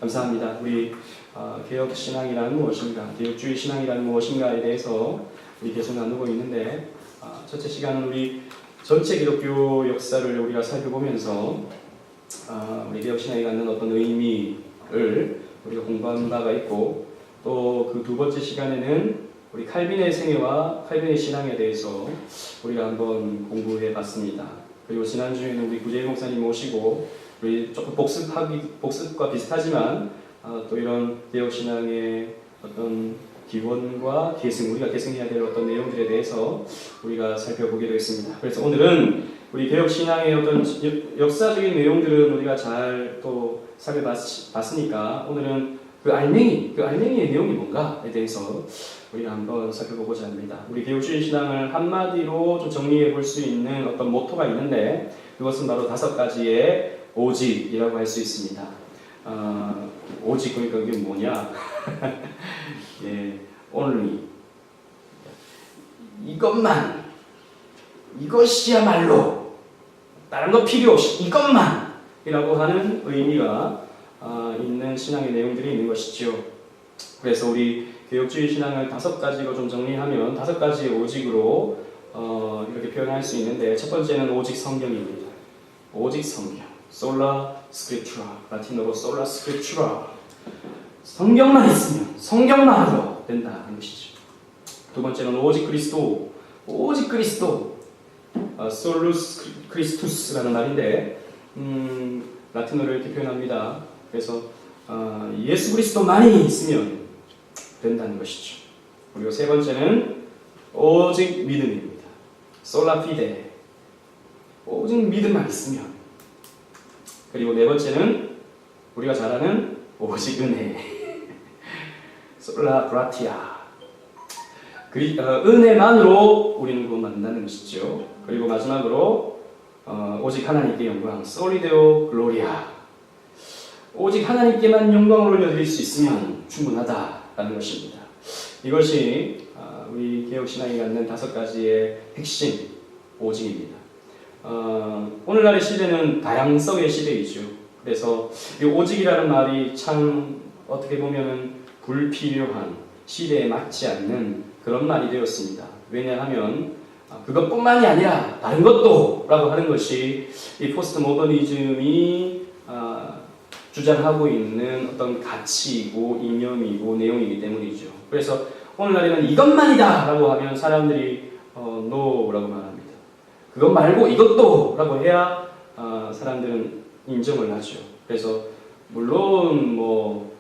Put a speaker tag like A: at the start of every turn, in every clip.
A: 감사합니다. 우리 개혁신앙이란 무엇인가, 개혁주의 신앙이란 무엇인가에 대해서 우리 계속 나누고 있는데, 첫째 시간은 우리 전체 기독교 역사를 우리가 살펴보면서 우리 개혁신앙이 갖는 어떤 의미를 우리가 공부한 바가 있고, 또 그 두 번째 시간에는 우리 칼빈의 생애와 칼빈의 신앙에 대해서 우리가 한번 공부해 봤습니다. 그리고 지난주에는 우리 구재일 목사님 모시고 우리 조금 복습과 비슷하지만 또 이런 개혁신앙의 어떤 기원과 계승, 우리가 계승해야 될 어떤 내용들에 대해서 우리가 살펴보기로 했습니다. 그래서 오늘은 우리 개혁신앙의 어떤 역사적인 내용들은 우리가 잘 또 살펴봤으니까 오늘은 그 알맹이의 내용이 뭔가에 대해서 우리가 한번 살펴보고자 합니다. 우리 개혁주의 신앙을 한마디로 좀 정리해 볼 수 있는 어떤 모토가 있는데, 그것은 바로 5가지의 오직이라고 할 수 있습니다. 오직, 그러니까 이게 뭐냐? 예, only. 이것만, 이것이야말로, 다른 거 필요 없이 이것만! 이라고 하는 의미가 있는 신앙의 내용들이 있는 것이죠. 그래서 우리 개혁주의 신앙을 5가지로 좀 정리하면 5가지의 오직으로 이렇게 표현할 수 있는데, 첫 번째는 오직 성경입니다. 오직 성경. 솔라 스크립투라. 라틴어로 솔라 스크립투라. 성경만 있으면, 성경만으로 된다는 것이죠. 두 번째는 오직 그리스도. 오직 그리스도. 솔루스 크리스투스라는 말인데, 라틴어로 이렇게 표현합니다. 그래서 예수 그리스도만이 있으면 된다는 것이죠. 그리고 세 번째는 오직 믿음입니다. 솔라 피데. 오직 믿음만 있으면. 그리고 네 번째는 우리가 잘 아는 오직 은혜. 솔라 그라티아. 은혜만으로 우리는 구원받는다는 것이죠. 그리고 마지막으로 오직 하나님께 영광. 솔리데오 글로리아. 오직 하나님께만 영광을 올려드릴 수 있으면 충분하다라는 것입니다. 이것이 우리 개혁신앙이 갖는 5가지의 핵심 오직입니다. 오늘날의 시대는 다양성의 시대이죠. 그래서 이 오직이라는 말이 참 어떻게 보면 불필요한, 시대에 맞지 않는 그런 말이 되었습니다. 왜냐하면 그것뿐만이 아니라 다른 것도 라고 하는 것이 이 포스트 모더니즘이 주장하고 있는 어떤 가치이고 이념이고 내용이기 때문이죠. 그래서 오늘날에는 이것만이다 라고 하면 사람들이 no 라고 말합니다. 그것 말고 이것도 라고 해야 사람들은 인정을 하죠. 그래서 물론 뭐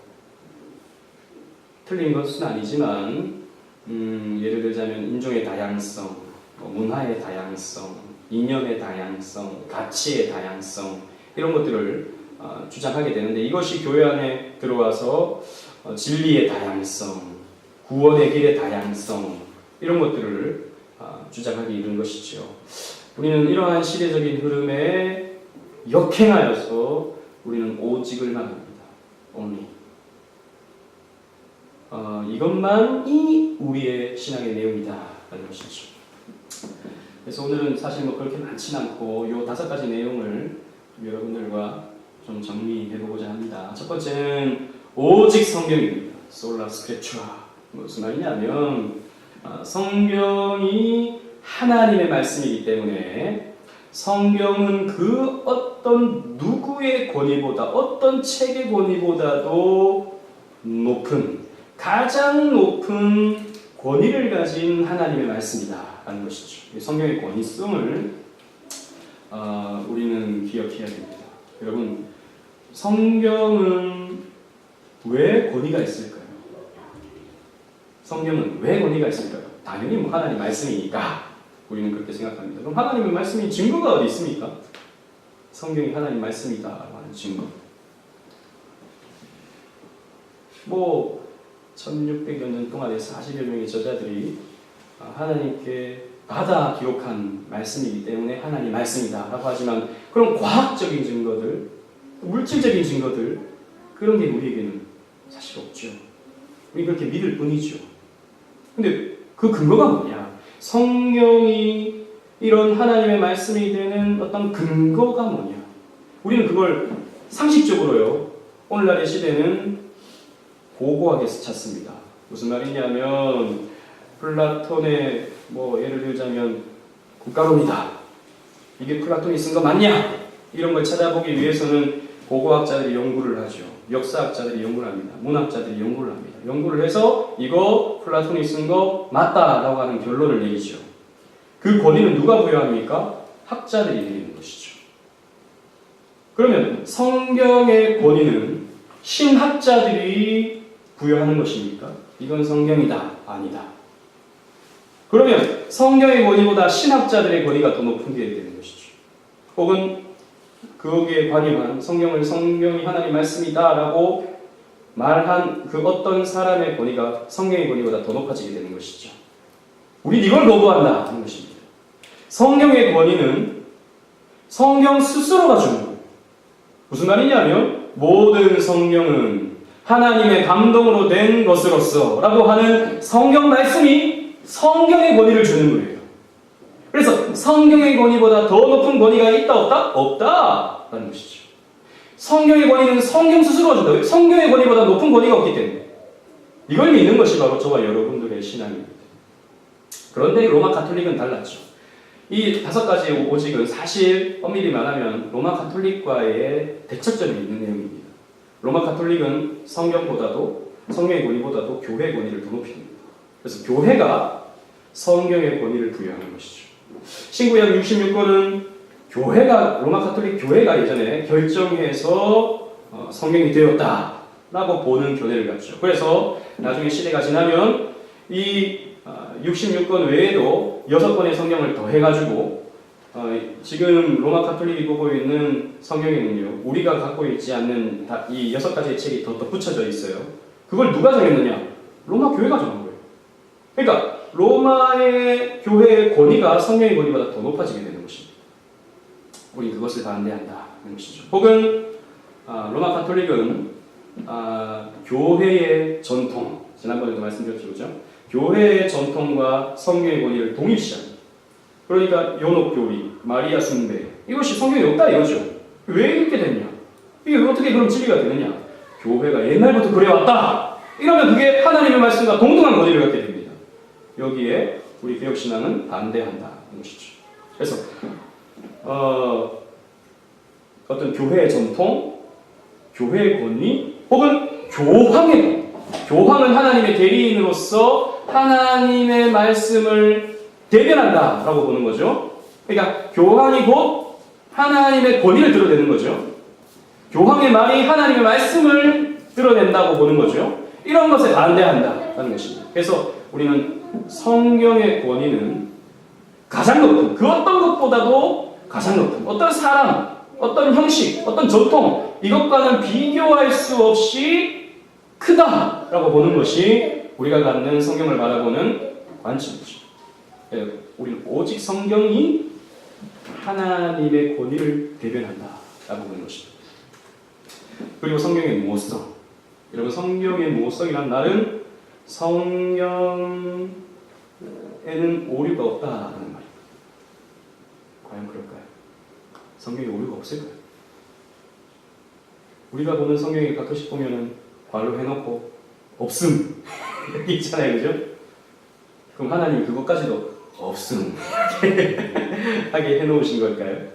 A: 틀린 것은 아니지만 예를 들자면 인종의 다양성, 문화의 다양성, 이념의 다양성, 가치의 다양성, 이런 것들을 주장하게 되는데, 이것이 교회 안에 들어와서 진리의 다양성, 구원의 길의 다양성, 이런 것들을 주장하게 이른 것이죠. 우리는 이러한 시대적인 흐름에 역행하여서 우리는 오직을 말합니다. only. 이것만이 우리의 신앙의 내용이다 라는 것이죠. 그래서 오늘은 사실 뭐 그렇게 많진 않고 이 5가지 내용을 여러분들과 좀 정리해보고자 합니다. 첫 번째는 오직 성경입니다. 솔라 스크립투라. 무슨 말이냐면 성경이 하나님의 말씀이기 때문에 성경은 그 어떤 누구의 권위보다, 어떤 책의 권위보다도 높은, 가장 높은 권위를 가진 하나님의 말씀이다 라는 것이죠. 성경의 권위성을 우리는 기억해야 됩니다. 여러분, 성경은 왜 권위가 있을까요? 성경은 왜 권위가 있을까요? 당연히 뭐 하나님 말씀이니까 우리는 그렇게 생각합니다. 그럼 하나님의 말씀이 증거가 어디 있습니까? 성경이 하나님 말씀이다라고 하는 증거. 뭐 1600여 년 동안에 40여 명의 저자들이 하나님께 받아 기록한 말씀이기 때문에 하나님 말씀이다 라고 하지만, 그런 과학적인 증거들, 물질적인 증거들, 그런 게 우리에게는 사실 없죠. 우리 그렇게 믿을 뿐이죠. 근데 그 근거가 뭐냐? 성경이 이런 하나님의 말씀이 되는 어떤 근거가 뭐냐? 우리는 그걸 상식적으로요, 오늘날의 시대는 고고하게 찾습니다. 무슨 말이냐면 플라톤의 예를 들자면 국가론이다. 이게 플라톤이 쓴 거 맞냐? 이런 걸 찾아보기 위해서는 고고학자들이 연구를 하죠. 역사학자들이 연구를 합니다. 문학자들이 연구를 합니다. 연구를 해서 이거 플라톤이 쓴 거 맞다라고 하는 결론을 내리죠. 그 권위는 누가 부여합니까? 학자들이 내리는 것이죠. 그러면 성경의 권위는 신학자들이 부여하는 것입니까? 이건 성경이다. 아니다. 그러면 성경의 권위보다 신학자들의 권위가 더 높은 게 되는 것이죠. 혹은 거기에 관여한 성경이 하나님 말씀이다라고 말한 그 어떤 사람의 권위가 성경의 권위보다 더 높아지게 되는 것이죠. 우린 이걸 거부한다 하는 것입니다. 성경의 권위는 성경 스스로가 주는 거예요. 무슨 말이냐면 모든 성경은 하나님의 감동으로 된 것으로서 라고 하는 성경 말씀이 성경의 권위를 주는 거예요. 그래서 성경의 권위보다 더 높은 권위가 있다 없다? 없다 라는 것이죠. 성경의 권위는 성경 스스로가 준다. 성경의 권위보다 높은 권위가 없기 때문에 이걸 믿는 것이 바로 저와 여러분들의 신앙입니다. 그런데 로마 가톨릭은 달랐죠. 이 5가지 오직은 사실 엄밀히 말하면 로마 가톨릭과의 대척점이 있는 내용입니다. 로마 가톨릭은 성경의 권위보다도 교회의 권위를 더 높입니다. 그래서 교회가 성경의 권위를 부여하는 것이죠. 신구약 66권은 로마 가톨릭 교회가 예전에 결정해서 성경이 되었다라고 보는 교회를 갖죠. 그래서 나중에 시대가 지나면 이 66권 외에도 6권의 성경을 더해가지고 지금 로마 가톨릭이 보고 있는 성경에는요, 우리가 갖고 있지 않는 이 6가지의 책이 더 붙여져 있어요. 그걸 누가 정했느냐? 로마 교회가 정한 거예요. 그러니까 로마의 교회의 권위가 성경의 권위보다 더 높아지게 되는 것입니다. 우리 그것을 반대한다는 것이죠. 혹은 로마 가톨릭은 교회의 전통, 지난번에도 말씀드렸죠, 그죠? 교회의 전통과 성경의 권위를 동일시합니다. 그러니까 연옥교리, 마리아 숭배, 이것이 성경에 없다 이거죠. 왜 이렇게 됐냐? 이게 어떻게 그럼 진리가 되느냐? 교회가 옛날부터 그래왔다. 이러면 그게 하나님의 말씀과 동등한 권위를 갖게 됩니다. 여기에 우리 개혁신앙은 반대한다는 것이죠. 그래서 어떤 교회의 전통, 교회의 권위, 혹은 교황의 권위. 교황은 하나님의 대리인으로서 하나님의 말씀을 대변한다라고 보는 거죠. 그러니까 교황이 곧 하나님의 권위를 드러내는 거죠. 교황의 말이 하나님의 말씀을 드러낸다고 보는 거죠. 이런 것에 반대한다는 것입니다. 그래서 우리는 성경의 권위는 가장 높은, 그 어떤 것보다도 가장 높은, 어떤 사람, 어떤 형식, 어떤 전통, 이것과는 비교할 수 없이 크다라고 보는 것이 우리가 갖는 성경을 바라보는 관점이죠. 우리는 오직 성경이 하나님의 권위를 대변한다라고 보는 것입니다. 그리고 성경의 모성. 여러분, 성경의 모성이란 말은 성경에는 오류가 없다라는 말입니다. 과연 그럴까요? 성경에 오류가 없을까요? 우리가 보는 성경에 가끔씩 보면은 발로 해놓고 없음 이렇게 있잖아요, 그죠? 그럼 하나님 그것까지도 없음 하게 해놓으신 걸까요?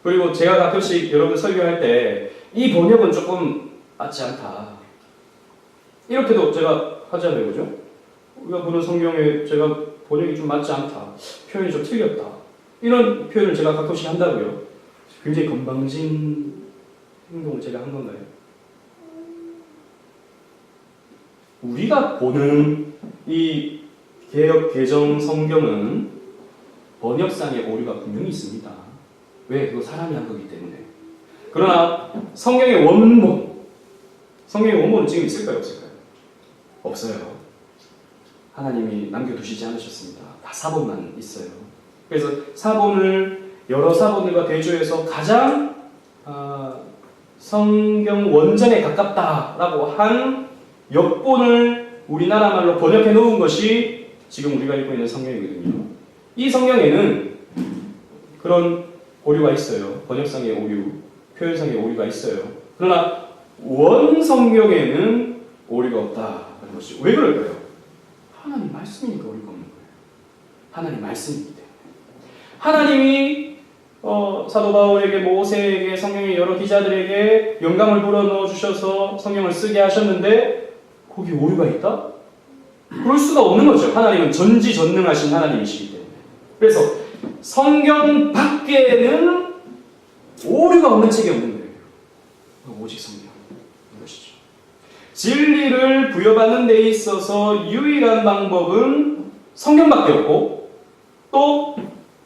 A: 그리고 제가 가끔씩 여러분 설교할 때 이 번역은 조금 맞지 않다 이렇게도 제가 하잖아요, 그죠? 우리가 보는 성경에 제가 번역이 좀 맞지 않다, 표현이 좀 틀렸다, 이런 표현을 제가 가끔씩 한다고요. 굉장히 건방진 행동을 제가 한 건가요? 우리가 보는 이 개역 개정 성경은 번역상의 오류가 분명히 있습니다. 왜? 그거 사람이 한 거기 때문에. 그러나 성경의 원본은 지금 있을까요? 없을까요? 없어요. 하나님이 남겨두시지 않으셨습니다. 다 사본만 있어요. 그래서 여러 사본들과 대조해서 가장 성경 원전에 가깝다라고 한 역본을 우리나라 말로 번역해 놓은 것이 지금 우리가 읽고 있는 성경이거든요. 이 성경에는 그런 오류가 있어요. 번역상의 오류, 표현상의 오류가 있어요. 그러나 원 성경에는 오류가 없다는 것이죠. 왜 그럴까요? 하나님 말씀이니까 오류가 없는 거예요. 하나님 말씀이기 때문에. 하나님이 사도 바울에게, 모세에게, 성경의 여러 기자들에게 영감을 불어넣어 주셔서 성경을 쓰게 하셨는데 거기 오류가 있다? 그럴 수가 없는 거죠. 하나님은 전지전능하신 하나님이시기 때문에. 그래서 성경 밖에는 오류가 없는 책이 없는 거예요. 오직 성경인 것이죠. 진리를 부여받는 데 있어서 유일한 방법은 성경밖에 없고, 또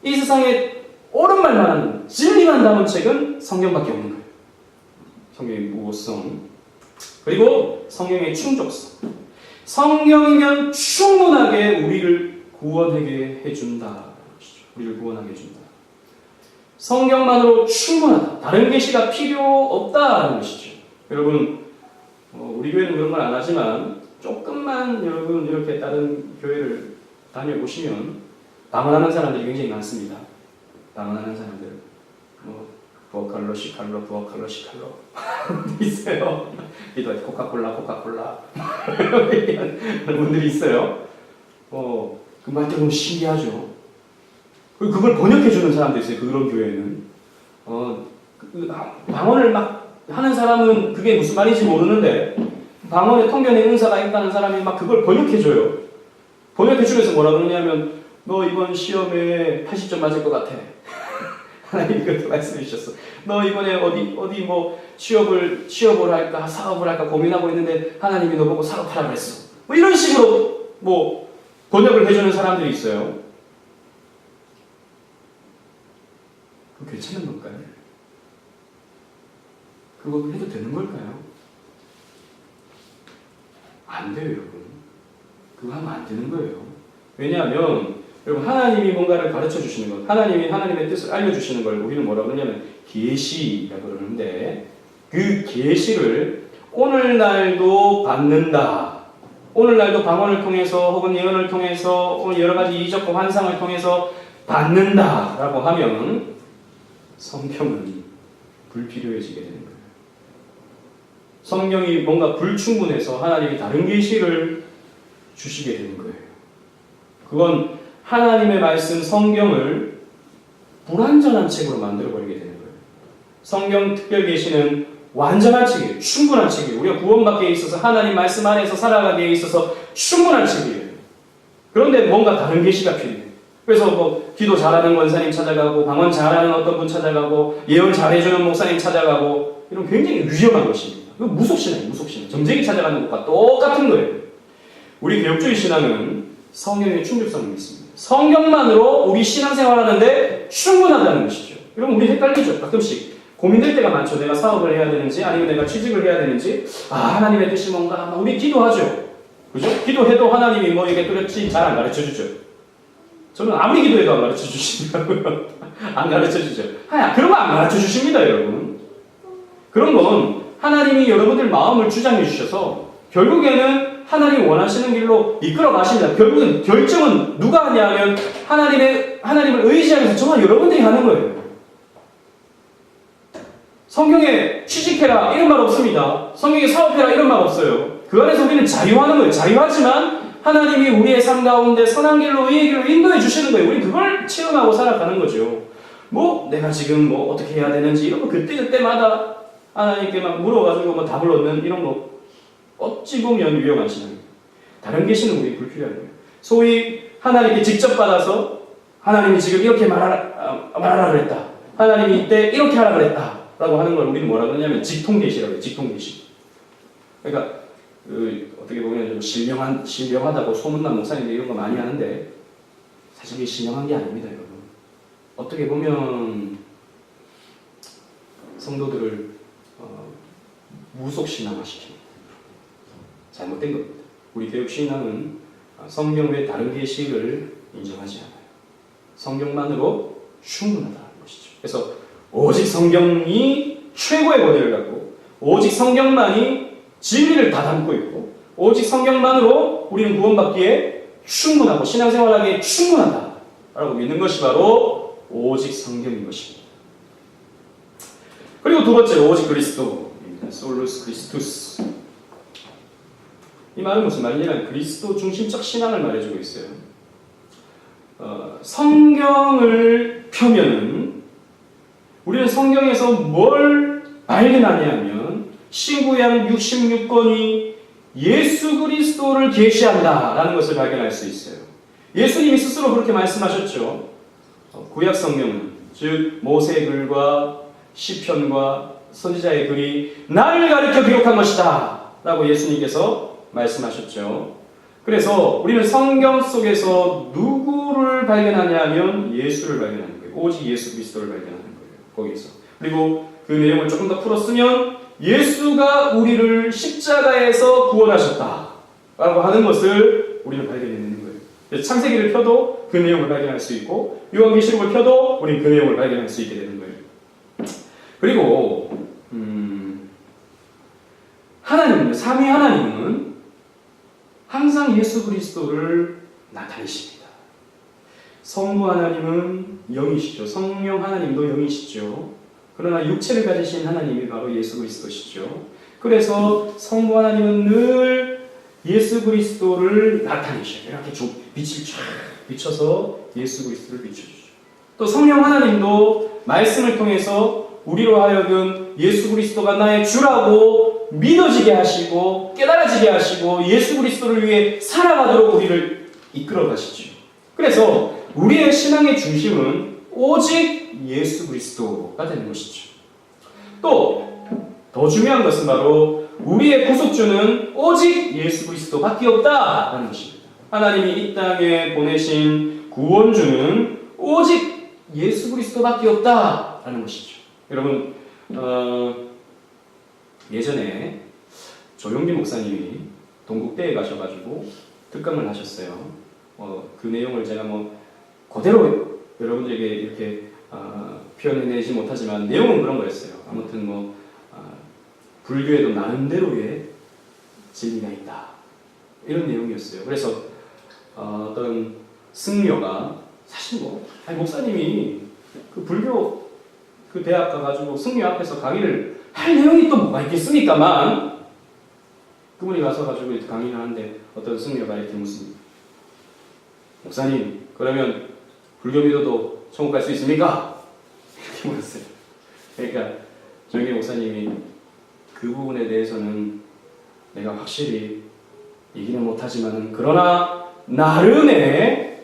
A: 이 세상에 옳은 말만 하는, 진리만 담은 책은 성경밖에 없는 거예요. 성경의 무고성, 그리고 성경의 충족성. 성경이면 충분하게 우리를 구원하게 해준다. 우리를 구원하게 해준다. 성경만으로 충분하다. 다른 계시가 필요 없다는 것이죠. 여러분, 우리 교회는 그런 걸 안 하지만 조금만 여러분 이렇게 다른 교회를 다녀보시면 방언하는 사람들이 굉장히 많습니다. 방언하는 사람들, 부어칼로, 시칼로, 부어칼로, 시칼로 있어요. 기도할 때 코카콜라 이런 분들이 있어요. 그 말 들으면 신기하죠. 그걸 번역해주는 사람도 있어요. 그런 교회는. 방언을 막 하는 사람은 그게 무슨 말인지 모르는데, 방언에 통변의 은사가 있다는 사람이 막 그걸 번역해줘요. 번역해주면서 뭐라 그러냐면, 너 이번 시험에 80점 맞을 것 같아. 하나님이 그렇게 말씀해 주셨어. 너 이번에 어디 뭐 취업을 할까, 사업을 할까 고민하고 있는데, 하나님이 너 보고 사업하라고 했어. 뭐 이런 식으로 뭐 번역을 해주는 사람들이 있어요. 그거 괜찮은 걸까요? 그거 해도 되는 걸까요? 안 돼요, 여러분. 그거 하면 안 되는 거예요. 왜냐하면 여러분, 하나님이 뭔가를 가르쳐 주시는 것, 하나님이 하나님의 뜻을 알려주시는 걸 우리는 뭐라고 그러냐면 계시라고 그러는데, 그 계시를 오늘날도 받는다. 오늘날도 방언을 통해서 혹은 예언을 통해서 혹은 여러 가지 이적과 환상을 통해서 받는다라고 하면 성경은 불필요해지게 되는 거예요. 성경이 뭔가 불충분해서 하나님이 다른 계시를 주시게 되는 거예요. 그건 하나님의 말씀 성경을 불완전한 책으로 만들어버리게 되는 거예요. 성경 특별 계시는 완전한 책이에요. 충분한 책이에요. 우리가 구원받기에 있어서 하나님 말씀 안에서 살아가기에 있어서 충분한 책이에요. 그런데 뭔가 다른 계시가 필요해요. 그래서 뭐 기도 잘하는 권사님 찾아가고, 방언 잘하는 어떤 분 찾아가고, 예언 잘해주는 목사님 찾아가고, 이런 굉장히 위험한 것입니다. 이거 무속신앙이에요. 무속신앙. 점쟁이 찾아가는 것과 똑같은 거예요. 우리 개혁주의 신앙은 성경의 충족성을 믿습니다. 성경만으로 우리 신앙생활하는데 충분하다는 것이죠. 여러분, 우리 헷갈리죠? 가끔씩 고민될 때가 많죠. 내가 사업을 해야 되는지, 아니면 내가 취직을 해야 되는지, 하나님의 뜻이 뭔가, 우리 기도하죠. 그죠? 기도해도 하나님이 뭐 이게 뚜렷이 잘 안 가르쳐 주죠. 저는 아무리 기도해도 안 가르쳐 주시더라고요. 안 가르쳐 주죠. 그런 거 안 가르쳐 주십니다, 여러분. 그런 건 하나님이 여러분들 마음을 주장해 주셔서 결국에는 하나님 원하시는 길로 이끌어 가십니다. 결국은 결정은 누가 하냐면 하나님을 의지하면서 저와 여러분들이 하는 거예요. 성경에 취직해라 이런 말 없습니다. 성경에 사업해라 이런 말 없어요. 그 안에서 우리는 자유하는 거예요. 자유하지만 하나님이 우리의 삶 가운데 선한 길로 의의 길로 인도해 주시는 거예요. 우리 그걸 체험하고 살아가는 거죠. 뭐 내가 지금 뭐 어떻게 해야 되는지 이런 거 그때마다 하나님께 막 물어가지고 뭐 답을 얻는 이런 거 어찌 보면 위험한 신앙입니다. 다른 계시는 우리 불필요한 거예요. 소위 하나님께 직접 받아서 하나님이 지금 이렇게 말하라 그랬다. 하나님이 이때 이렇게 하라 그랬다. 라고 하는 걸 우리는 뭐라 그러냐면 직통계시라고 해요. 직통계시. 그러니까 어떻게 보면 신령하다고 소문난 목사님들 이런 거 많이 하는데 사실 이게 신령한 게 아닙니다, 여러분. 어떻게 보면 성도들을 무속신앙화시킵니다. 잘못된 겁니다. 우리 교육신앙은 성경 외 다른 계시를 인정하지 않아요. 성경만으로 충분하다는 것이죠. 그래서 오직 성경이 최고의 권위를 갖고, 오직 성경만이 진리를 다 담고 있고, 오직 성경만으로 우리는 구원받기에 충분하고 신앙생활하기에 충분하다라고 믿는 것이 바로 오직 성경인 것입니다. 그리고 두 번째, 오직 그리스도입니다. 말입니다. 솔루스 크리스투스. 이 말은 무슨 말이냐면 그리스도 중심적 신앙을 말해주고 있어요. 성경을 펴면은 우리는 성경에서 뭘 발견하냐면 신구약 66권이 예수 그리스도를 계시한다라는 것을 발견할 수 있어요. 예수님이 스스로 그렇게 말씀하셨죠. 구약 성경은 즉 모세의 글과 시편과 선지자의 글이 나를 가르쳐 기록한 것이다 라고 예수님께서 말씀하셨죠. 그래서 우리는 성경 속에서 누구를 발견하냐면 예수를 발견하는 거예요. 오직 예수 그리스도를 발견하는 거예요. 거기서. 그리고 그 내용을 조금 더 풀었으면 예수가 우리를 십자가에서 구원하셨다 라고 하는 것을 우리는 발견해내는 거예요. 창세기를 펴도 그 내용을 발견할 수 있고 요한계시록을 펴도 우리는 그 내용을 발견할 수 있게 되는 거예요. 그리고 하나님, 삼위 하나님은 항상 예수 그리스도를 나타내십니다. 성부 하나님은 영이시죠. 성령 하나님도 영이시죠. 그러나 육체를 가지신 하나님이 바로 예수 그리스도시죠. 그래서 성부 하나님은 늘 예수 그리스도를 나타내셔요. 이렇게 빛을 쫙 비춰서 예수 그리스도를 비춰주죠. 또 성령 하나님도 말씀을 통해서 우리로 하여금 예수 그리스도가 나의 주라고 믿어지게 하시고 깨달아지게 하시고 예수 그리스도를 위해 살아가도록 우리를 이끌어 가시죠. 그래서 우리의 신앙의 중심은 오직 예수 그리스도가 되는 것이죠. 또 더 중요한 것은 바로 우리의 구속주는 오직 예수 그리스도밖에 없다라는 것입니다. 하나님이 이 땅에 보내신 구원주는 오직 예수 그리스도밖에 없다라는 것이죠. 여러분 예전에 조용기 목사님이 동국대에 가셔가지고 특강을 하셨어요. 그 내용을 제가 그대로 여러분들에게 이렇게 표현해내지 못하지만 내용은 그런 거였어요. 아무튼 불교에도 나름대로의 진리가 있다 이런 내용이었어요. 그래서 어떤 승려가 사실 목사님이 그 불교 그 대학 가가지고 승려 앞에서 강의를 할 내용이 또 뭐가 있겠습니까만 그분이 가서가지고 강의를 하는데 어떤 승려가 이렇게 무슨 목사님 그러면 불교 믿어도 천국 갈 수 있습니까? 이렇게 물었어요. 그러니까 조영기 목사님이 그 부분에 대해서는 내가 확실히 얘기는 못하지만 그러나 나름의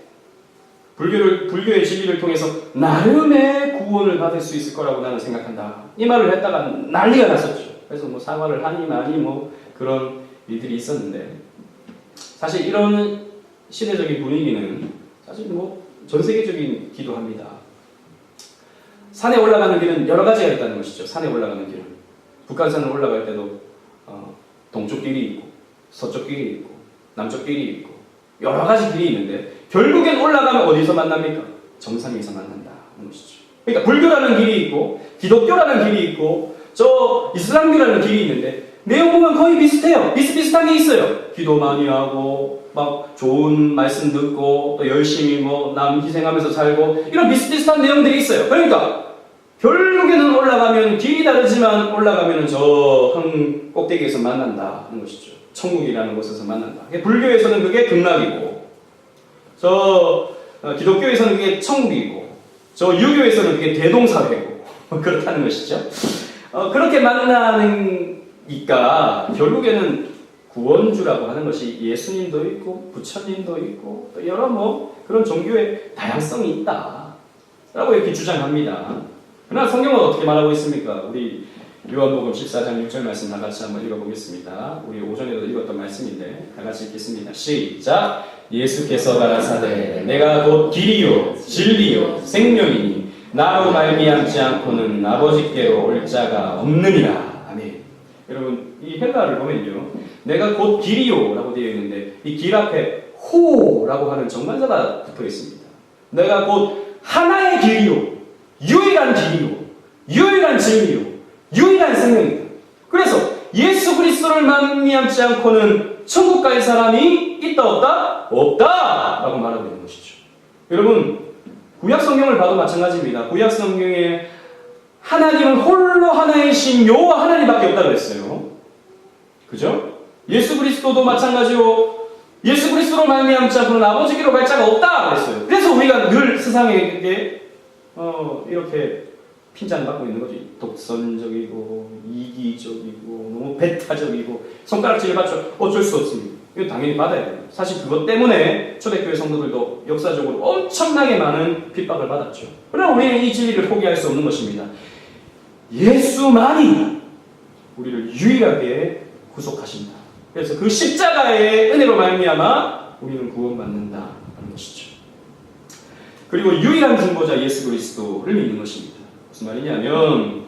A: 불교의 진리를 통해서 나름의 구원을 받을 수 있을 거라고 나는 생각한다. 이 말을 했다가 난리가 났었죠. 그래서 사과를 하니 마니 그런 일들이 있었는데 사실 이런 시대적인 분위기는 사실 전 세계적인 기도합니다. 산에 올라가는 길은 여러 가지가 있다는 것이죠. 산에 올라가는 길은 북한산을 올라갈 때도 동쪽 길이 있고 서쪽 길이 있고 남쪽 길이 있고 여러 가지 길이 있는데 결국엔 올라가면 어디서 만납니까? 정상에서 만난다는 것이죠. 그러니까 불교라는 길이 있고 기독교라는 길이 있고 저 이슬람교라는 길이 있는데 내용 보면 거의 비슷해요. 비슷비슷한 게 있어요. 기도 많이 하고 막 좋은 말씀 듣고 또 열심히 남 희생하면서 살고 이런 비슷비슷한 내용들이 있어요. 그러니까 결국에는 올라가면 길이 다르지만 올라가면 저 한 꼭대기에서 만난다는 것이죠. 천국이라는 곳에서 만난다. 불교에서는 그게 극락이고 저 기독교에서는 그게 천국이고 저 유교에서는 그게 대동사회고 그렇다는 것이죠. 그렇게 만나니까 결국에는 구원주라고 하는 것이 예수님도 있고 부처님도 있고 또 여러 그런 종교의 다양성이 있다 라고 이렇게 주장합니다. 그러나 성경은 어떻게 말하고 있습니까? 우리 요한복음 14장 6절 말씀 다 같이 한번 읽어보겠습니다. 우리 오전에도 읽었던 말씀인데 다 같이 읽겠습니다. 시작! 예수께서 가라사대 내가 곧 길이요 진리요 생명이니 나로 말미암지 않고는 아버지께로 올 자가 없느니라. 아멘. 여러분 이 헬라어를 보면요 내가 곧 길이요 라고 되어 있는데 이 길 앞에 호라고 하는 정관사가 붙어 있습니다. 내가 곧 하나의 길이요 유일한 길이요 유일한 진리요 유일한 생명이다. 그래서 예수 그리스도를 말미암지 않고는 천국 갈 사람이 있다 없다? 없다! 라고 말하고 있는 것이죠. 여러분 구약 성경을 봐도 마찬가지입니다. 구약 성경에 하나님은 홀로 하나이신 여호와 하나님밖에 없다고 했어요. 그죠? 예수 그리스도도 마찬가지로 예수 그리스도로 말미암은 자는 아버지께로 갈 자가 없다 그랬어요. 그래서 우리가 늘 세상에게 이렇게 핀잔 받고 있는 거지. 독선적이고 이기적이고 너무 배타적이고 손가락질을 받죠. 어쩔 수 없습니다. 이거 당연히 받아야 돼요. 사실 그것 때문에 초대교회 성도들도 역사적으로 엄청나게 많은 핍박을 받았죠. 그러나 우리는 이 진리를 포기할 수 없는 것입니다. 예수만이 우리를 유일하게 구속하신다. 그래서 그 십자가의 은혜로 말미암아 우리는 구원받는다는 것이죠. 그리고 유일한 중보자 예수 그리스도를 믿는 것입니다. 무슨 말이냐면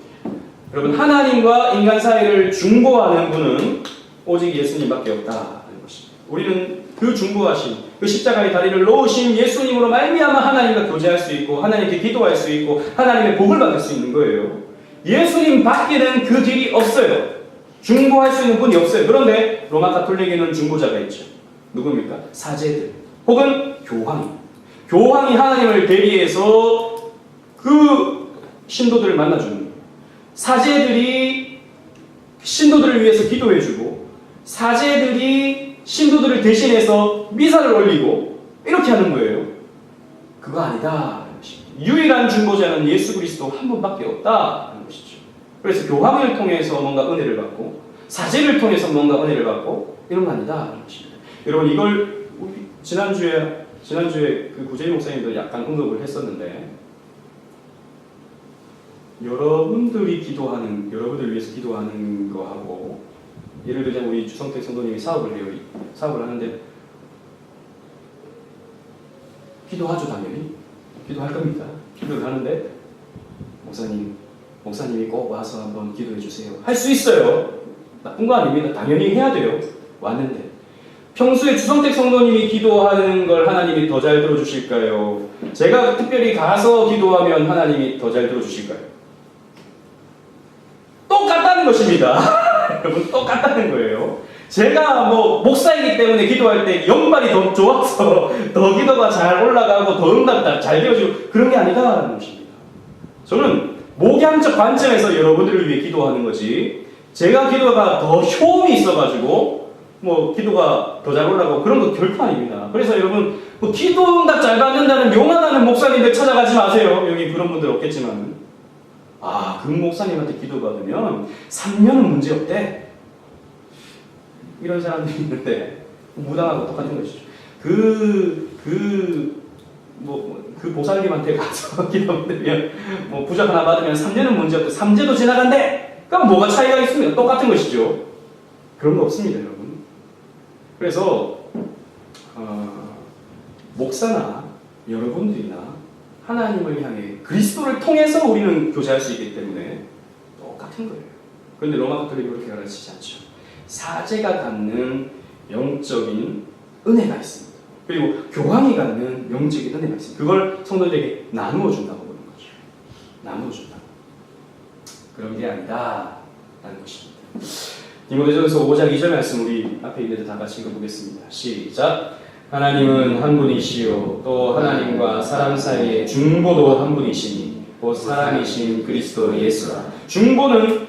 A: 여러분 하나님과 인간 사이를 중보하는 분은 오직 예수님밖에 없다는 것입니다. 우리는 그 중보하신 그 십자가의 다리를 놓으신 예수님으로 말미암아 하나님과 교제할 수 있고 하나님께 기도할 수 있고 하나님의 복을 받을 수 있는 거예요. 예수님 밖에는 그 길이 없어요. 중보할 수 있는 분이 없어요. 그런데 로마 가톨릭에는 중보자가 있죠. 누굽니까? 사제들 혹은 교황. 교황이 하나님을 대리해서 그 신도들을 만나주는 거예요. 사제들이 신도들을 위해서 기도해주고 사제들이 신도들을 대신해서 미사를 올리고 이렇게 하는 거예요. 그거 아니다. 유일한 중보자는 예수 그리스도 한 분밖에 없다는 것이죠. 그래서 교황을 통해서 뭔가 은혜를 받고 사제를 통해서 뭔가 은혜를 받고 이런 거 아니다는 것입니다. 여러분 이걸 지난주에 그 구재희 목사님도 약간 언급을 했었는데 여러분들이 기도하는 여러분들 위해서 기도하는 거하고 예를 들자면 우리 주성택 성도님이 사업을 하는데 기도하죠. 당연히 기도할 겁니다. 기도를 하는데 목사님이 꼭 와서 한번 기도해 주세요. 할 수 있어요. 나쁜 거 아닙니다. 당연히 해야 돼요. 왔는데 평소에 주성택 성도님이 기도하는 걸 하나님이 더 잘 들어주실까요? 제가 특별히 가서 기도하면 하나님이 더 잘 들어주실까요? 똑같다는 것입니다. 여러분 똑같다는 거예요. 제가 목사이기 때문에 기도할 때 연발이 더 좋아서 더 기도가 잘 올라가고 더 응답 잘 되어지고 그런 게 아니다라는 것입니다. 저는 목양적 관점에서 여러분들을 위해 기도하는 거지 제가 기도가 더 효험이 있어가지고 기도가 더 잘 올라가고 그런 거 결코 아닙니다. 그래서 여러분 기도 응답 잘 받는다는 용안하는 목사님들 찾아가지 마세요. 여기 그런 분들 없겠지만 그 목사님한테 기도받으면 3년은 문제없대. 이런 사람들이 있는데 무당하고 똑같은 것이죠. 그 보살님한테 가서 기도받으면 부적 하나 받으면 3년은 문제없대. 3제도 지나간대. 그럼 뭐가 차이가 있습니까? 똑같은 것이죠. 그런 거 없습니다, 여러분. 그래서 목사나 여러분들이나 하나님을 향해 그리스도를 통해서 우리는 교제할 수 있기 때문에 똑같은 거예요. 그런데 로마 가톨릭이 그렇게 가르치지 않죠. 사제가 갖는 영적인 은혜가 있습니다. 그리고 교황이 갖는 영적인 은혜가 있습니다. 그걸 성도들에게 나누어 준다고 보는 거죠. 나누어 준다. 그런 게 아니다 라는 것입니다. 디모데전서 5장 2절 말씀 우리 앞에 있는데 다 같이 읽어보겠습니다. 시작. 하나님은 한 분이시요 또 하나님과 사람 사이의 중보도 한 분이시니 곧 사람이신 그리스도 예수라. 중보는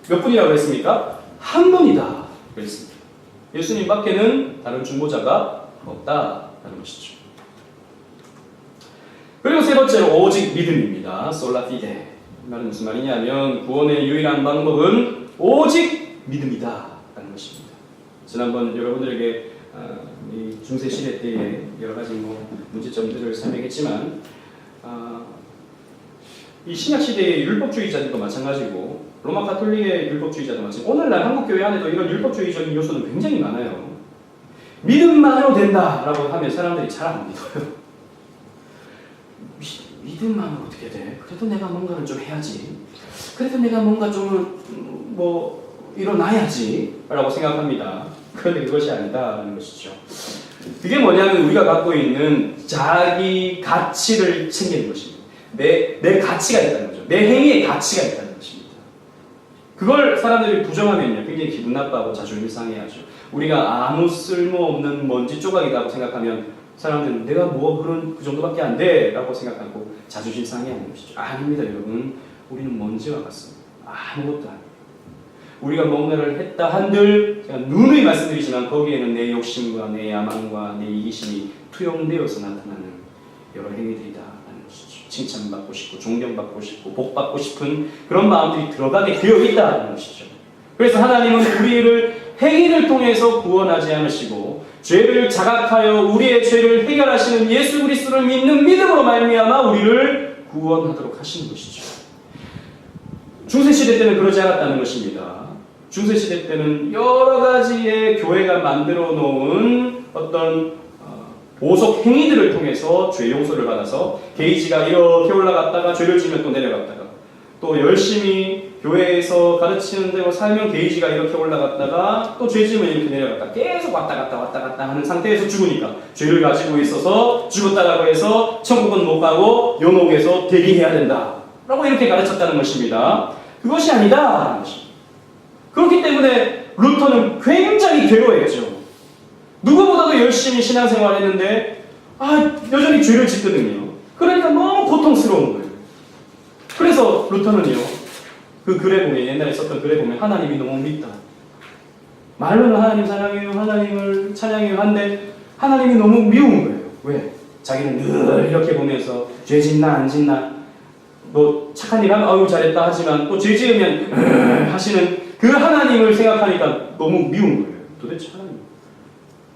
A: 몇 분이라고 했습니까? 한 분이다 그랬습니다. 예수님 밖에는 다른 중보자가 없다라는 것이죠. 그리고 세 번째로 오직 믿음입니다. 솔라 피데. 이 말은 무슨 말이냐면 구원의 유일한 방법은 오직 믿음이다 라는 것입니다. 지난번 여러분들에게 이 중세 시대 때의 여러 가지 문제점들을 설명했지만 이 신약 시대의 율법주의자들도 마찬가지고 로마 가톨릭의 율법주의자도 마찬가지고 오늘날 한국 교회 안에도 이런 율법주의적인 요소는 굉장히 많아요. 믿음만으로 된다라고 하면 사람들이 잘 안 믿어요. 믿음만으로 어떻게 돼? 그래도 내가 뭔가를 좀 해야지. 그래도 내가 뭔가 좀 일어나야지 라고 생각합니다. 그런데 그것이 아니다라는 것이죠. 그게 뭐냐면 우리가 갖고 있는 자기 가치를 챙기는 것입니다. 내 가치가 있다는 거죠. 내 행위에 가치가 있다는 것입니다. 그걸 사람들이 부정하면요 굉장히 기분 나빠하고 자존심 상해하죠. 우리가 아무 쓸모없는 먼지 조각이라고 생각하면 사람들은 내가 그 정도밖에 안 돼 라고 생각하고 자존심 상해하는 것이죠. 아닙니다 여러분. 우리는 먼지와 같습니다. 아무것도 아니에요. 우리가 뭔가를 했다 한들 제가 누누이 말씀드리지만 거기에는 내 욕심과 내 야망과 내 이기심이 투영되어서 나타나는 여러 행위들이다라는 것이죠. 칭찬받고 싶고 존경받고 싶고 복받고 싶은 그런 마음들이 들어가게 되어 있다는 것이죠. 그래서 하나님은 우리를 행위를 통해서 구원하지 않으시고 죄를 자각하여 우리의 죄를 해결하시는 예수 그리스도를 믿는 믿음으로 말미암아 우리를 구원하도록 하시는 것이죠. 중세시대 때는 그러지 않았다는 것입니다. 중세시대 때는 여러 가지의 교회가 만들어 놓은 어떤 보석 행위들을 통해서 죄 용서를 받아서 게이지가 이렇게 올라갔다가 죄를 지면 또 내려갔다가 또 열심히 교회에서 가르치는 대로 살면 게이지가 이렇게 올라갔다가 또 죄 지면 이렇게 내려갔다 계속 왔다 갔다 하는 상태에서 죽으니까 죄를 가지고 있어서 죽었다라고 해서 천국은 못 가고 연옥에서 대기해야 된다 라고 이렇게 가르쳤다는 것입니다. 그것이 아니다 하는 것입니다. 그렇기 때문에 루터는 굉장히 괴로워했죠. 누구보다도 열심히 신앙생활을 했는데 여전히 죄를 짓거든요. 그러니까 너무 고통스러운 거예요. 그래서 루터는요, 그 글에 보면, 옛날에 썼던 글에 보면 하나님이 너무 밉다. 말로는 하나님 사랑해요, 하나님을 찬양해요 한데 하나님이 너무 미운 거예요. 왜? 자기는 늘 이렇게 보면서 죄 짓나 안 짓나 뭐 착한 일 하면 아유 잘했다 하지만 또 죄 지으면 하시는 그 하나님을 생각하니까 너무 미운 거예요. 도대체 하나님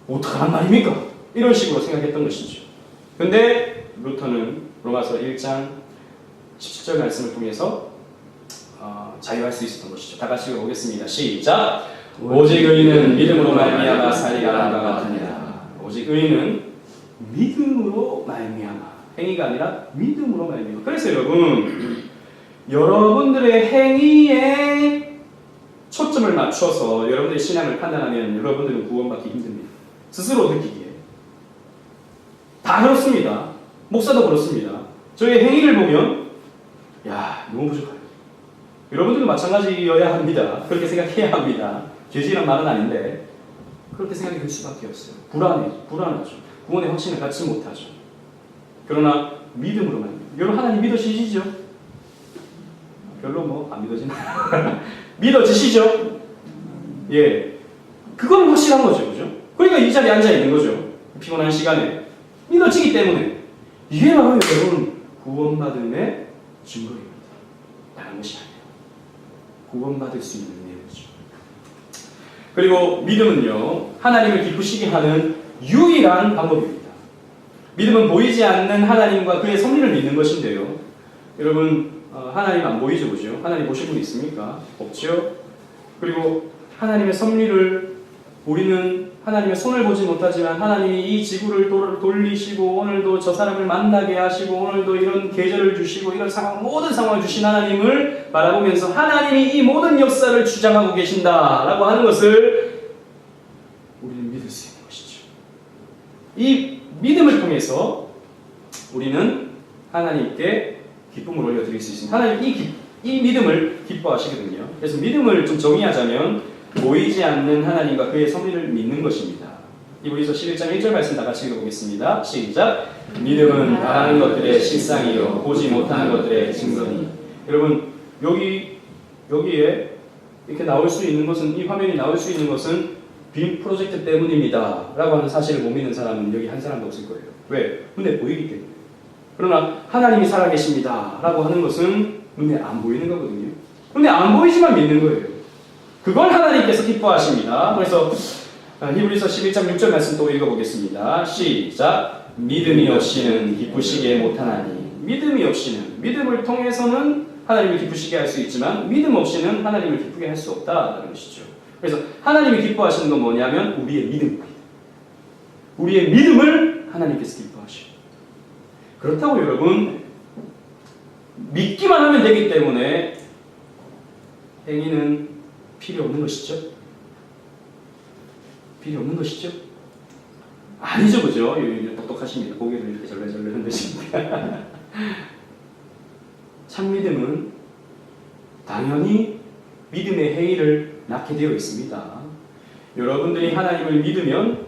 A: 어떡하란 말입니까? 이런 식으로 생각했던 것이죠. 근데 루터는 로마서 1장 17절 말씀을 통해서 자유할 수 있었던 것이죠. 다 같이 읽어보겠습니다. 시작! 오직 의인은 믿음으로 말미암아 살리라 함과 같으니라. 오직 의인은 믿음으로 말미암아. 행위가 아니라 믿음으로 말미암아. 그래서 여러분들의 행위에 초점을 맞춰서 여러분들의 신앙을 판단하면 여러분들은 구원받기 힘듭니다. 스스로 느끼기에. 다 그렇습니다. 목사도 그렇습니다. 저의 행위를 보면 너무 부족해요. 여러분들도 마찬가지여야 합니다. 그렇게 생각해야 합니다. 죄지란 말은 아닌데 그렇게 생각이 들 수밖에 없어요. 불안하죠. 구원의 확신을 갖지 못하죠. 그러나 믿음으로만. 여러분 하나님 믿어지시죠? 별로 안 믿어지나? 믿어지시죠? 예, 그건 확실한 거죠, 그죠? 그러니까 이 자리에 앉아 있는 거죠. 피곤한 시간에 믿어지기 때문에 이게 바로 여러분 구원받음의 증거입니다. 다른 것이 아니에요. 구원받을 수 있는 내용이죠. 그리고 믿음은요, 하나님을 기쁘시게 하는 유일한 방법입니다. 믿음은 보이지 않는 하나님과 그의 섭리를 믿는 것인데요. 여러분 하나님 안 보이죠, 그죠? 하나님 보실 분 있습니까? 없죠. 그리고 하나님의 섭리를 우리는 하나님의 손을 보지 못하지만 하나님이 이 지구를 돌리시고 오늘도 저 사람을 만나게 하시고 오늘도 이런 계절을 주시고 이런 상황, 모든 상황을 주신 하나님을 바라보면서 하나님이 이 모든 역사를 주장하고 계신다라고 하는 것을 우리는 믿을 수 있는 것이죠. 이 믿음을 통해서 우리는 하나님께 기쁨을 올려드릴 수 있습니다. 하나님 이 믿음을 기뻐하시거든요. 그래서 믿음을 좀 정의하자면 보이지 않는 하나님과 그의 섭리를 믿는 것입니다. 히브리서 11장 1절 말씀 다 같이 읽어보겠습니다. 시작! 믿음은 바라는 것들의 실상이요 보지 못하는 것들의 증거니. 여러분 여기에 이렇게 나올 수 있는 것은, 이 화면이 나올 수 있는 것은 빔 프로젝트 때문입니다 라고 하는 사실을 못 믿는 사람은 여기 한 사람도 없을 거예요. 왜? 눈에 보이기 때문에. 그러나 하나님이 살아계십니다 라고 하는 것은 눈에 안 보이는 거거든요. 눈에 안 보이지만 믿는 거예요. 그걸 하나님께서 기뻐하십니다. 그래서 히브리서 11장 6절 말씀 또 읽어보겠습니다. 시작! 믿음이 없이는 기쁘시게 못하나니. 믿음이 없이는, 믿음을 통해서는 하나님을 기쁘시게 할 수 있지만 믿음 없이는 하나님을 기쁘게 할 수 없다는 것이죠. 그래서 하나님이 기뻐하시는 건 뭐냐면 우리의 믿음입니다. 우리의 믿음을 하나님께서 기뻐하시고, 그렇다고 여러분 믿기만 하면 되기 때문에 행위는 필요 없는 것이죠? 필요 없는 것이죠? 아니죠, 그죠? 똑똑하십니다. 고개를 이렇게 절레절레 흔드십니다. 참 믿음은 당연히 믿음의 행위를 낳게 되어 있습니다. 여러분들이 하나님을 믿으면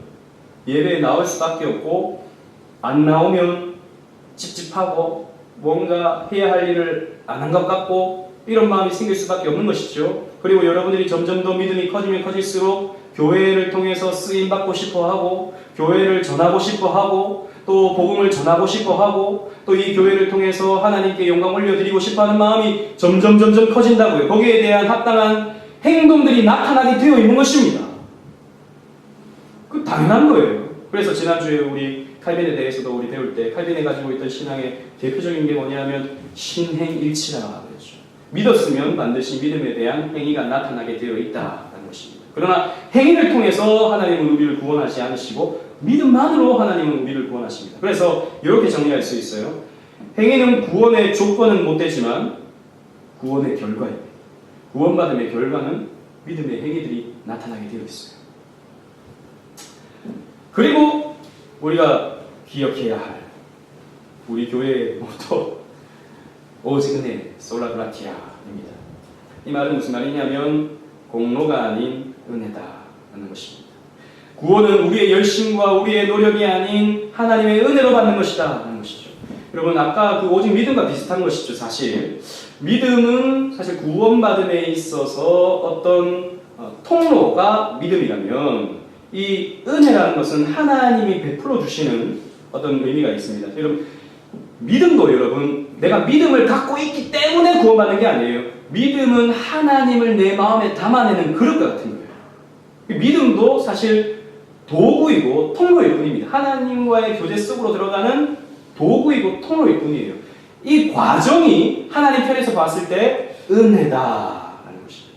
A: 예배에 나올 수밖에 없고, 안 나오면 찝찝하고 뭔가 해야 할 일을 안 한 것 같고 이런 마음이 생길 수밖에 없는 것이죠. 그리고 여러분들이 점점 더 믿음이 커지면 커질수록 교회를 통해서 쓰임받고 싶어하고 교회를 전하고 싶어하고 또 복음을 전하고 싶어하고 또 이 교회를 통해서 하나님께 영광 올려드리고 싶어하는 마음이 점점 커진다고요. 거기에 대한 합당한 행동들이 나타나게 되어 있는 것입니다. 그 당연한 거예요. 그래서 지난주에 우리 칼빈에 대해서도 우리 배울 때 칼빈이 가지고 있던 신앙의 대표적인 게 뭐냐면 신행일치라고 하죠. 믿었으면 반드시 믿음에 대한 행위가 나타나게 되어 있다는 것입니다. 그러나 행위를 통해서 하나님은 우리를 구원하지 않으시고 믿음만으로 하나님은 우리를 구원하십니다. 그래서 이렇게 정리할 수 있어요. 행위는 구원의 조건은 못 되지만 구원의 결과입니다. 구원받음의 결과는 믿음의 행위들이 나타나게 되어 있어요. 그리고 우리가 기억해야 할 우리 교회의 모토 오직 은혜 솔라그라티아입니다. 이 말은 무슨 말이냐면 공로가 아닌 은혜다라는 것입니다. 구원은 우리의 열심과 우리의 노력이 아닌 하나님의 은혜로 받는 것이다 라는 것이죠. 여러분 아까 그 오직 믿음과 비슷한 것이죠. 사실 믿음은 사실 구원받음에 있어서 어떤 통로가 믿음이라면 이 은혜라는 것은 하나님이 베풀어 주시는 어떤 의미가 있습니다. 여러분 믿음도 여러분 내가 믿음을 갖고 있기 때문에 구원받는 게 아니에요. 믿음은 하나님을 내 마음에 담아내는 그릇과 같은 거예요. 믿음도 사실 도구이고 통로일 뿐입니다. 하나님과의 교제 속으로 들어가는 도구이고 통로일 뿐이에요. 이 과정이 하나님 편에서 봤을 때 은혜다라는 것입니다.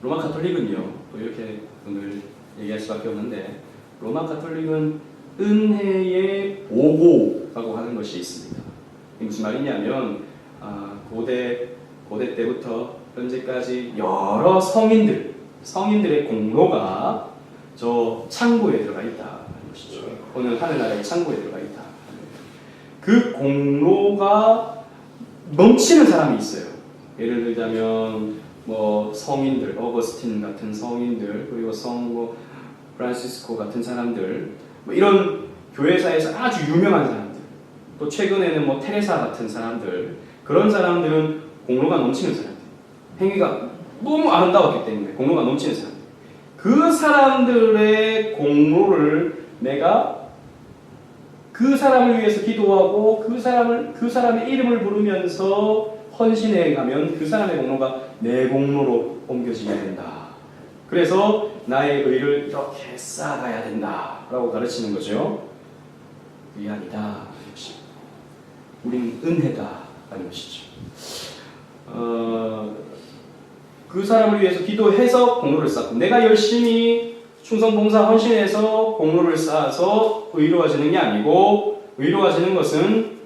A: 로마 카톨릭은요, 이렇게 오늘 얘기할 수밖에 없는데, 로마 카톨릭은 은혜의 보고라고 하는 것이 있습니다. 이게 무슨 말이냐면, 고대 때부터 현재까지 여러 성인들의 공로가 저 창고에 들어가 있다는 것이죠. 오늘 하늘나라의 창고에 들어가 있다. 그 공로가 넘치는 사람이 있어요. 예를 들자면 뭐 성인들, 어거스틴 같은 성인들, 그리고 성 프란시스코 같은 사람들, 뭐 이런 교회사에서 아주 유명한 사람들, 또 최근에는 뭐 테레사 같은 사람들, 그런 사람들은 공로가 넘치는 사람들, 행위가 너무 아름다웠기 때문에 공로가 넘치는 사람들, 그 사람들의 공로를 내가 그 사람을 위해서 기도하고 그 사람의 이름을 부르면서 헌신해 가면 그 사람의 공로가 내 공로로 옮겨지게 된다. 그래서 나의 의를 이렇게 쌓아가야 된다라고 가르치는 거죠. 그게 아니다. 우리는 은혜다라는 것이죠. 그 사람을 위해서 기도해서 공로를 쌓고 내가 열심히 충성봉사 헌신해서 공로를 쌓아서 의로워지는 게 아니고 의로워지는 것은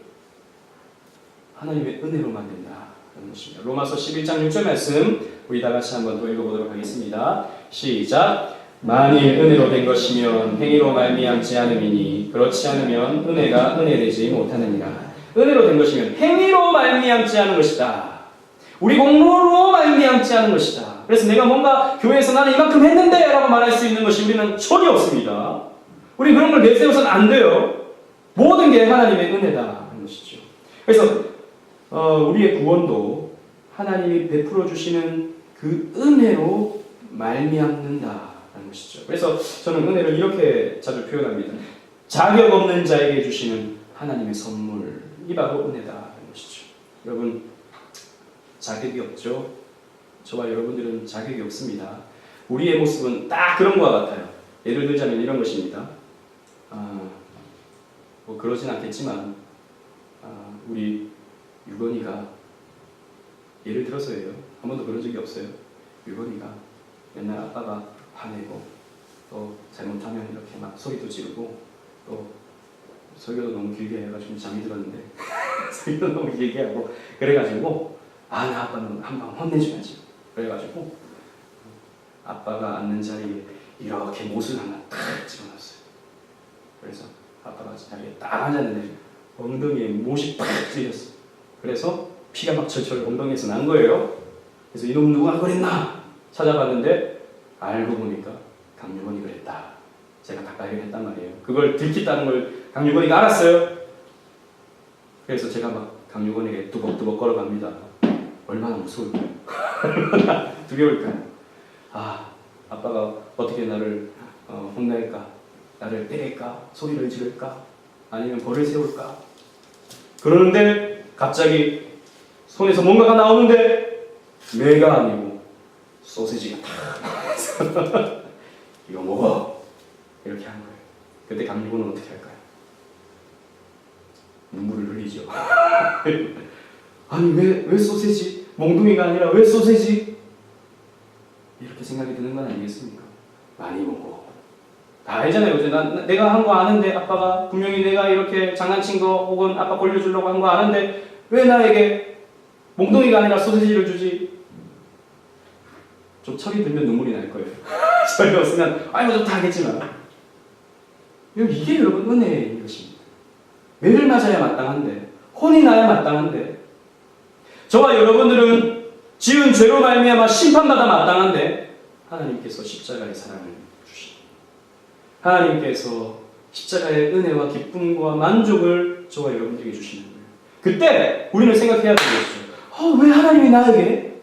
A: 하나님의 은혜로만 된다는 것입니다. 로마서 11장 6절 말씀 우리 다 같이 한번 더 읽어보도록 하겠습니다. 시작. 만일 은혜로 된 것이면 행위로 말미암지 않음이니 그렇지 않으면 은혜가 은혜되지 못하느니라. 은혜로 된 것이면 행위로 말미암지 않은 것이다. 우리 공로로 말미암지 않은 것이다. 그래서 내가 뭔가 교회에서 나는 이만큼 했는데 라고 말할 수 있는 것이 우리는 전혀 없습니다. 우리 그런 걸 내세워서는 안 돼요. 모든 게 하나님의 은혜다는 것이죠. 그래서 우리의 구원도 하나님이 베풀어 주시는 그 은혜로 말미암는다는 것이죠. 그래서 저는 은혜를 이렇게 자주 표현합니다. 자격 없는 자에게 주시는 하나님의 선물이 바로 은혜다는 것이죠. 여러분 자격이 없죠. 저와 여러분들은 자격이 없습니다. 우리의 모습은 딱 그런 것과 같아요. 예를 들자면 이런 것입니다. 뭐 그러진 않겠지만 우리 유건이가 예를 들어서예요. 한 번도 그런 적이 없어요. 유건이가 맨날 아빠가 화내고 또 잘못하면 이렇게 막 소리도 지르고 또 설교도 너무 길게 해가지고 잠이 들었는데 설교도 너무 길게 하고 그래가지고 나 아빠는 한방 혼내줘야지. 그래가지고 아빠가 앉는 자리에 이렇게 못을 하나 탁 집어넣었어요. 그래서 아빠가 자리에 딱 앉았는데 엉덩이에 못이 팍 찔렸어. 그래서 피가 막 철철 엉덩이에서 난 거예요. 그래서 이놈 누가 그랬나 찾아봤는데 알고 보니까 강유건이 그랬다. 제가 가까이 했단 말이에요. 그걸 들켰다는 걸 강유건이가 알았어요. 그래서 제가 막 강유건에게 뚜벅뚜벅 걸어갑니다. 얼마나 무서울까요? 얼마나 두려울까요? 아빠가 어떻게 나를 혼낼까? 나를 때릴까? 소리를 지를까? 아니면 벌을 세울까? 그러는데 갑자기 손에서 뭔가가 나오는데 매가 아니고 소시지가 탁 나와서 이거 먹어! 이렇게 한 거예요. 그때 강유건은 어떻게 할까요? 눈물을 흘리죠. 아니 왜 소세지? 몽둥이가 아니라 왜 소세지? 이렇게 생각이 드는 건 아니겠습니까? 많이 먹고 다 알잖아요. 내가 한 거 아는데 아빠가 분명히 내가 이렇게 장난친 거 혹은 아빠 벌려주려고 한 거 아는데 왜 나에게 몽둥이가 아니라 소세지를 주지? 좀 철이 들면 눈물이 날 거예요. 철이 없으면 아이고 좋다 하겠지만 이게 여러분 은혜의 것입니다. 매를 맞아야 마땅한데 혼이 나야 마땅한데 저와 여러분들은 지은 죄로 말미암아 심판받아 마땅한데 하나님께서 십자가의 사랑을 주십니다. 하나님께서 십자가의 은혜와 기쁨과 만족을 저와 여러분들에게 주시는 거예요. 그때 우리는 생각해야 되겠죠. 왜 하나님이 나에게?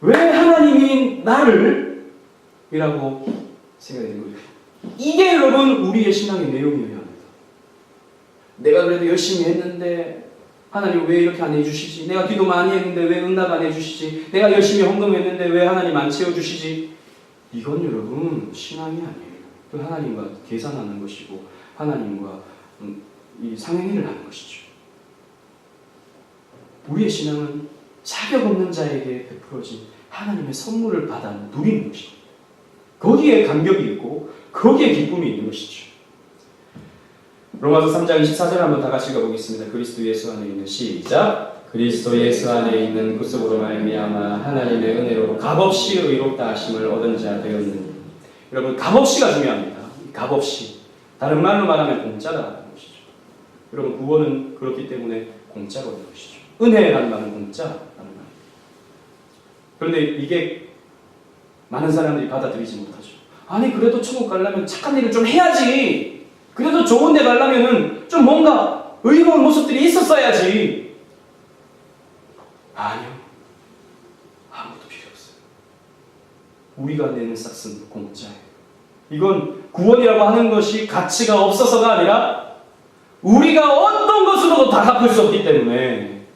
A: 왜 하나님이 나를? 이라고 생각이 든 거예요. 이게 여러분 우리의 신앙의 내용이어야 합니다. 내가 그래도 열심히 했는데 하나님 왜 이렇게 안 해주시지? 내가 기도 많이 했는데 왜 응답 안 해주시지? 내가 열심히 헌금했는데 왜 하나님 안 채워주시지? 이건 여러분 신앙이 아니에요. 그 하나님과 계산하는 것이고 하나님과 이 상행위를 하는 것이죠. 우리의 신앙은 자격 없는 자에게 베풀어진 하나님의 선물을 받아 누리는 것입니다. 거기에 감격이 있고 거기에 기쁨이 있는 것이죠. 로마서 3장 24절 한번 다 같이 읽어보겠습니다. 그리스도 예수 안에 있는 시작. 그리스도 예수 안에 있는 구속으로 말미암아 하나님의 은혜로 값없이 의롭다 하심을 얻은 자 되었느니. 여러분 값없이가 중요합니다. 값없이. 다른 말로 말하면 공짜라는 것이죠. 여러분 구원은 그렇기 때문에 공짜가 되는 것이죠. 은혜라는 말은 공짜라는 말입니다. 그런데 이게 많은 사람들이 받아들이지 못하죠. 아니 그래도 천국 가려면 착한 일을 좀 해야지. 그래도 좋은 데 가려면은 좀 뭔가 의로운 모습들이 있었어야지. 아니요. 아무것도 필요 없어요. 우리가 내는 싹은 공짜예요. 이건 구원이라고 하는 것이 가치가 없어서가 아니라 우리가 어떤 것으로도 다 갚을 수 없기 때문에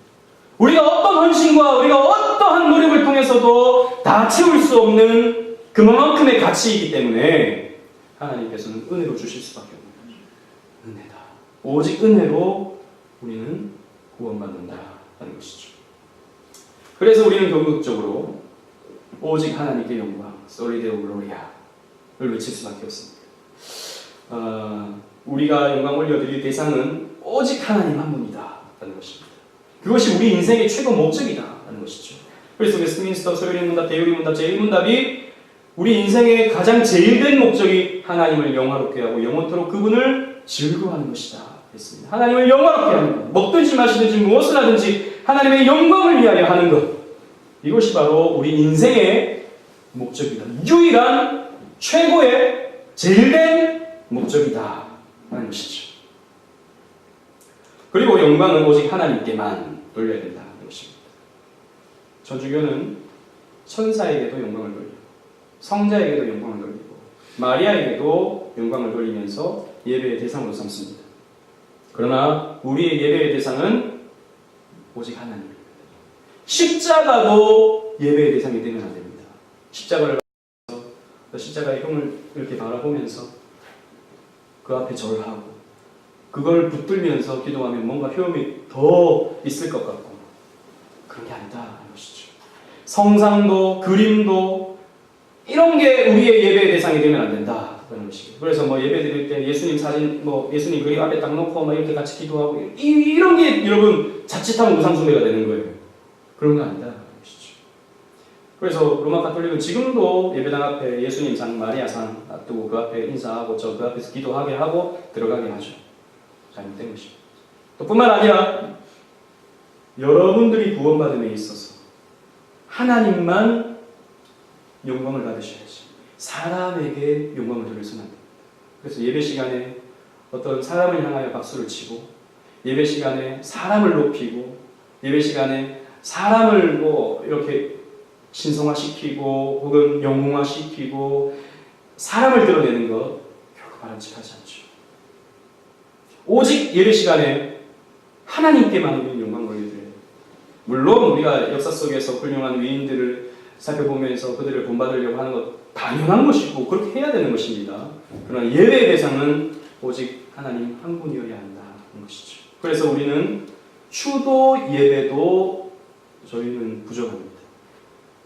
A: 우리가 어떤 헌신과 우리가 어떠한 노력을 통해서도 다 채울 수 없는 그만큼의 가치이기 때문에 하나님께서는 은혜로 주실 수밖에 없는 거죠. 은혜다. 오직 은혜로 우리는 구원받는다는 것이죠. 그래서 우리는 결국적으로 오직 하나님께 영광, 솔리데오 글로리아를 외칠 수밖에 없습니다. 우리가 영광 올려드릴 대상은 오직 하나님 한 분이다라는 것입니다. 그것이 우리 인생의 최고 목적이다라는 것이죠. 그래서 웨스트민스터 서유리 문답, 대유리 문답, 제1문답이 우리 인생의 가장 제일된 목적이 하나님을 영화롭게 하고 영원토록 그분을 즐거워하는 것이다 했습니다. 하나님을 영화롭게 하는 것, 먹든지 마시든지 무엇을 하든지 하나님의 영광을 위하여 하는 것, 이것이 바로 우리 인생의 목적이다. 유일한 최고의 제일된 목적이다 하는 것이죠. 그리고 영광은 오직 하나님께만 돌려야 된다는 것입니다. 천주교는 천사에게도 영광을 돌리고 성자에게도 영광을 돌리고 마리아에게도 영광을 돌리면서 예배의 대상으로 삼습니다. 그러나 우리의 예배의 대상은 오직 하나님입니다. 십자가도 예배의 대상이 되면 안 됩니다. 십자가의 흉을 이렇게 바라보면서 그 앞에 절을 하고 그걸 붙들면서 기도하면 뭔가 효험이 더 있을 것 같고 그런 게 아니다는 것이죠. 성상도 그림도 이런 게 우리의 예배의 대상이 되면 안 된다는 것이죠. 그래서 예배 드릴 때 예수님 사진, 예수님 그림 앞에 딱 놓고 이렇게 같이 기도하고 이런 게 여러분 자칫하면 우상숭배가 되는 거예요. 그런 거 아니다. 그래서 로마 가톨릭은 지금도 예배당 앞에 예수님 상, 마리아 상 놔두고 그 앞에 인사하고 저 그 앞에서 기도하게 하고 들어가게 하죠. 잘못된 것입니다. 또 뿐만 아니라 여러분들이 구원받음에 있어서 하나님만 영광을 받으셔야지 사람에게 영광을 돌려서는 안 됩니다. 그래서 예배 시간에 어떤 사람을 향하여 박수를 치고 예배 시간에 사람을 높이고 예배 시간에 사람을 뭐 이렇게 신성화시키고 혹은 영웅화시키고 사람을 드러내는 것 결코 바람직하지 않죠. 오직 예배 시간에 하나님께만 우리는 영광을 올려드려야 돼요. 물론 우리가 역사 속에서 훌륭한 위인들을 살펴보면서 그들을 본받으려고 하는 것 당연한 것이고 그렇게 해야 되는 것입니다. 그러나 예배의 대상은 오직 하나님 한 분이어야 한다는 것이죠. 그래서 우리는 추도 예배도 저희는 부족합니다.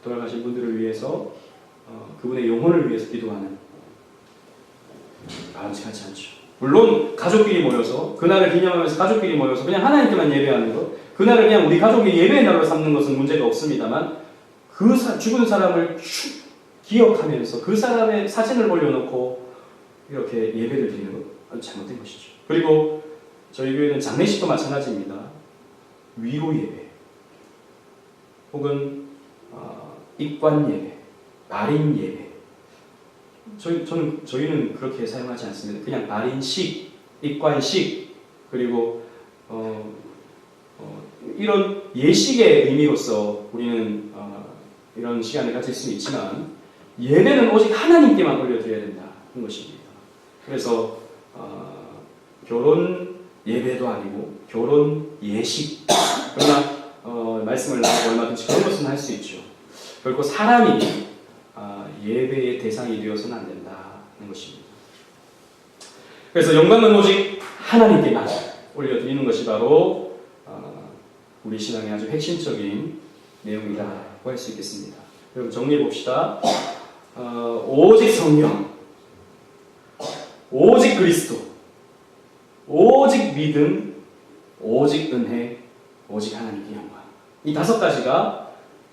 A: 돌아가신 분들을 위해서 그분의 영혼을 위해서 기도하는 바람직하지 않죠. 물론 가족끼리 모여서 그날을 기념하면서 가족끼리 모여서 그냥 하나님께만 예배하는 것, 그날을 그냥 우리 가족이 예배의 날로 삼는 것은 문제가 없습니다만 그 죽은 사람을 기억하면서 그 사람의 사진을 올려놓고 이렇게 예배를 드리는 것 아주 잘못된 것이죠. 그리고 저희 교회는 장례식도 마찬가지입니다. 위로 예배 혹은 입관 예배, 발인 예배. 저희는 그렇게 사용하지 않습니다. 그냥 발인식, 입관식, 그리고 이런 예식의 의미로서 우리는 이런 시간을 가질 수는 있지만 예배는 오직 하나님께만 올려드려야 된다는 것입니다. 그래서 결혼 예배도 아니고 결혼 예식, 그러나 말씀을 나누고 얼마든지 그런 것은 할 수 있죠. 결코 사람이 예배의 대상이 되어서는 안 된다는 것입니다. 그래서 영광은 오직 하나님께만 올려드리는 것이 바로 우리 신앙의 아주 핵심적인 내용이라고 할 수 있겠습니다. 여러분 정리해 봅시다. 오직 성령, 오직 그리스도, 오직 믿음, 오직 은혜, 오직 하나님께 영광. 이 5가지가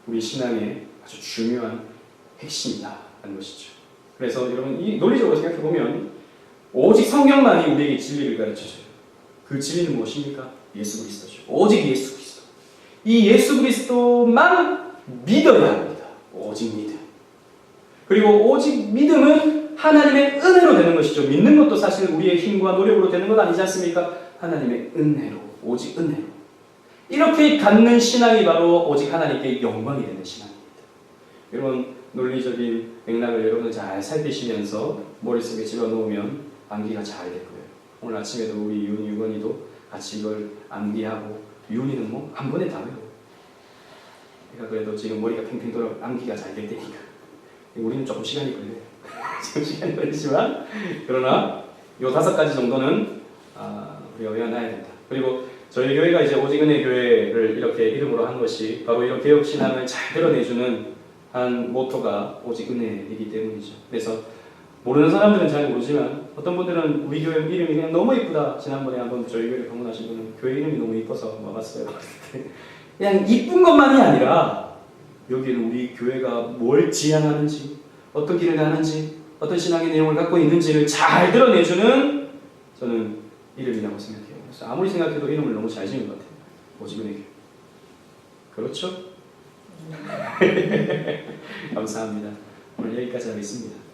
A: 우리 신앙의 아주 중요한 핵심이다라는 것이죠. 그래서 여러분 이 논리적으로 생각해 보면 오직 성경만이 우리에게 진리를 가르쳐줘요. 그 진리는 무엇입니까? 예수 그리스도죠. 오직 예수 그리스도. 이 예수 그리스도만 믿어야 합니다. 오직 믿음. 그리고 오직 믿음은 하나님의 은혜로 되는 것이죠. 믿는 것도 사실 우리의 힘과 노력으로 되는 것 아니지 않습니까? 하나님의 은혜로, 오직 은혜로. 이렇게 갖는 신앙이 바로 오직 하나님께 영광이 되는 신앙입니다. 여러분 논리적인 맥락을 여러분들 잘 살피시면서 머릿속에 집어넣으면 암기가 잘 될 거예요. 오늘 아침에도 우리 윤희 유건이도 같이 이걸 암기하고 윤희는 뭐 한 번에 다 외워. 그러니까 그래도 지금 머리가 팽팽 돌아 암기가 잘 될 테니까. 우리는 조금 시간이 걸려요. 지금 시간이 걸리지만 그러나 이 5가지 정도는 우리가 외워놔야 된다. 그리고 저희 교회가 이제 오직 은혜 교회를 이렇게 이름으로 한 것이 바로 이런 개혁 신앙을 잘 드러내주는 한 모토가 오직 은혜이기 때문이죠. 그래서 모르는 사람들은 잘 모르지만 어떤 분들은 우리 교회 이름이 그냥 너무 이쁘다. 지난번에 한번 저희 교회 방문하신 분은 교회 이름이 너무 이뻐서 와봤어요. 그냥 이쁜 것만이 아니라 여기는 우리 교회가 뭘 지향하는지, 어떤 길을 가는지, 어떤 신앙의 내용을 갖고 있는지를 잘 드러내주는 저는 이름이라고 생각해요. 그래서 아무리 생각해도 이름을 너무 잘 지은 것 같아요. 오직 은혜 교회. 그렇죠? 감사합니다. 오늘 여기까지 하겠습니다.